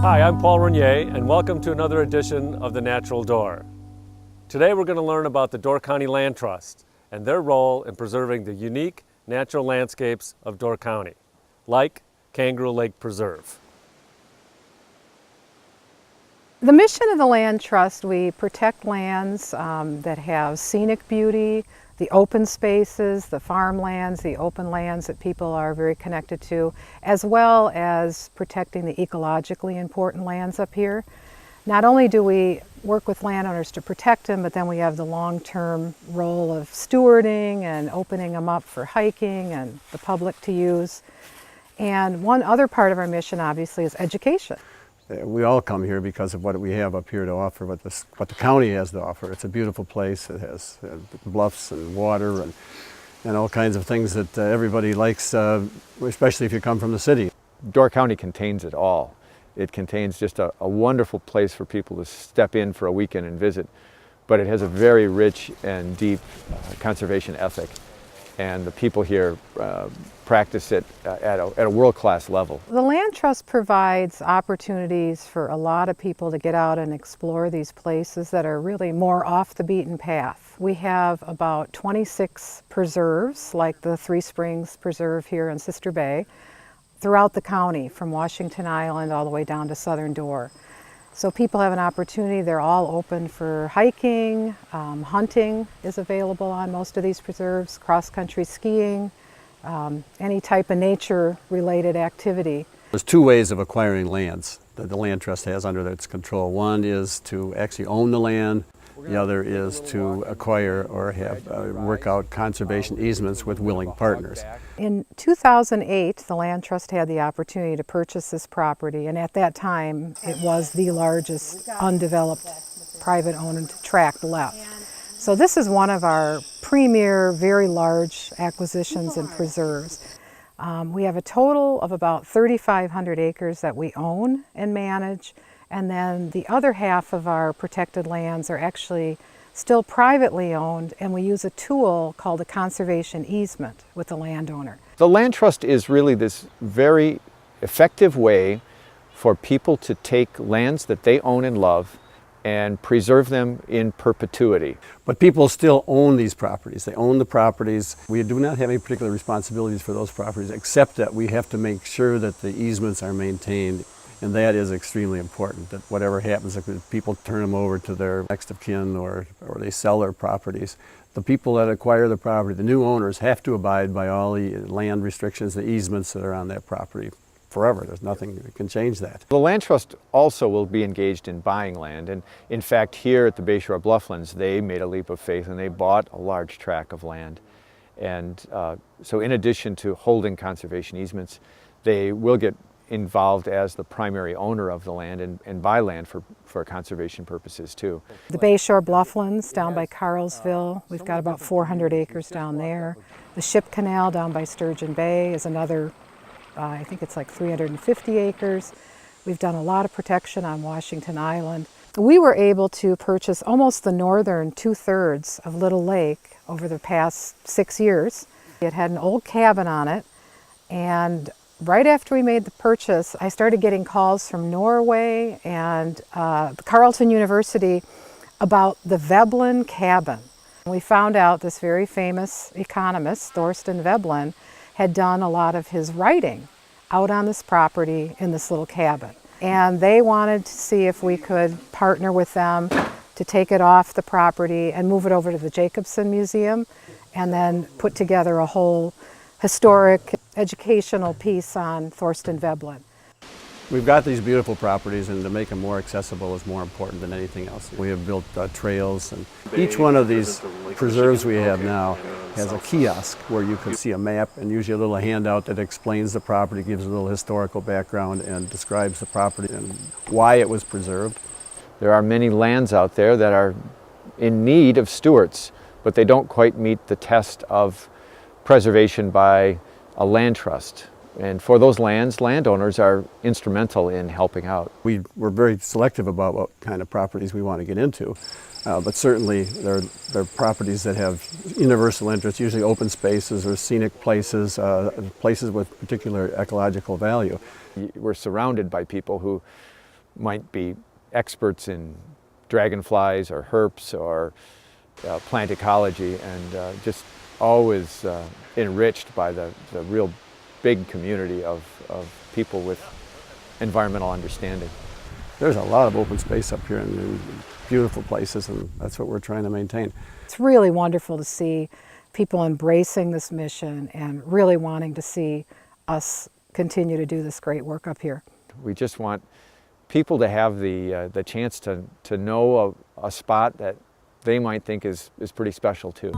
Hi, I'm Paul Renier, and welcome to another edition of The Natural Door. Today we're going to learn about the Door County Land Trust and their role in preserving the unique natural landscapes of Door County, like Kangaroo Lake Preserve. The mission of the Land Trust, we protect lands that have scenic beauty, the open spaces, the farmlands, the open lands that people are very connected to, as well as protecting the ecologically important lands up here. Not only do we work with landowners to protect them, but then we have the long-term role of stewarding and opening them up for hiking and the public to use. And one other part of our mission, obviously, is education. We all come here because of what we have up here to offer, what the county has to offer. It's a beautiful place. It has bluffs and water and all kinds of things that everybody likes, especially if you come from the city. Door County contains it all. It contains just a wonderful place for people to step in for a weekend and visit, but it has a very rich and deep conservation ethic, and the people here practice it at a world-class level. The Land Trust provides opportunities for a lot of people to get out and explore these places that are really more off the beaten path. We have about 26 preserves, like the Three Springs Preserve here in Sister Bay, throughout the county, from Washington Island all the way down to Southern Door. So people have an opportunity. They're all open for hiking, hunting is available on most of these preserves, cross-country skiing, any type of nature-related activity. There's two ways of acquiring lands that the Land Trust has under its control. One is to actually own the land. The other is to acquire or have work out conservation easements with willing partners. In 2008, the Land Trust had the opportunity to purchase this property, and at that time it was the largest undeveloped private owned tract left. So this is one of our premier, very large acquisitions and preserves. We have a total of about 3,500 acres that we own and manage, and then the other half of our protected lands are actually still privately owned, and we use a tool called a conservation easement with the landowner. The Land Trust is really this very effective way for people to take lands that they own and love and preserve them in perpetuity. But people still own these properties. They own the properties. We do not have any particular responsibilities for those properties, except that we have to make sure that the easements are maintained. And that is extremely important, that whatever happens, if people turn them over to their next of kin or they sell their properties, the people that acquire the property, the new owners, have to abide by all the land restrictions, the easements that are on that property forever. There's nothing that can change that. The Land Trust also will be engaged in buying land, and in fact here at the Bayshore Blufflands they made a leap of faith and they bought a large tract of land. And so in addition to holding conservation easements, they will get involved as the primary owner of the land and buy land for conservation purposes too. The Bayshore Blufflands down by Carlsville, we've got about 400 acres down there. The Ship Canal down by Sturgeon Bay is another, I think it's like 350 acres. We've done a lot of protection on Washington Island. We were able to purchase almost the northern 2/3 of Little Lake over the past 6 years. It had an old cabin on it, and right after we made the purchase, I started getting calls from Norway and Carleton University about the Veblen cabin. We found out this very famous economist, Thorsten Veblen, had done a lot of his writing out on this property in this little cabin. And they wanted to see if we could partner with them to take it off the property and move it over to the Jacobson Museum, and then put together a whole historic educational piece on Thorsten Veblen. We've got these beautiful properties, and to make them more accessible is more important than anything else. We have built trails, and each one of these preserves we have now has a kiosk where you can see a map and usually a little handout that explains the property, gives a little historical background, and describes the property and why it was preserved. There are many lands out there that are in need of stewards, but they don't quite meet the test of preservation by a land trust. And for those lands, landowners are instrumental in helping out. We're very selective about what kind of properties we want to get into, but certainly they're properties that have universal interest, usually open spaces or scenic places, places with particular ecological value. We're surrounded by people who might be experts in dragonflies or herps or plant ecology, and just always enriched by the real big community of people with environmental understanding. There's a lot of open space up here and beautiful places, and that's what we're trying to maintain. It's really wonderful to see people embracing this mission and really wanting to see us continue to do this great work up here. We just want people to have the chance to know a spot that they might think is pretty special too.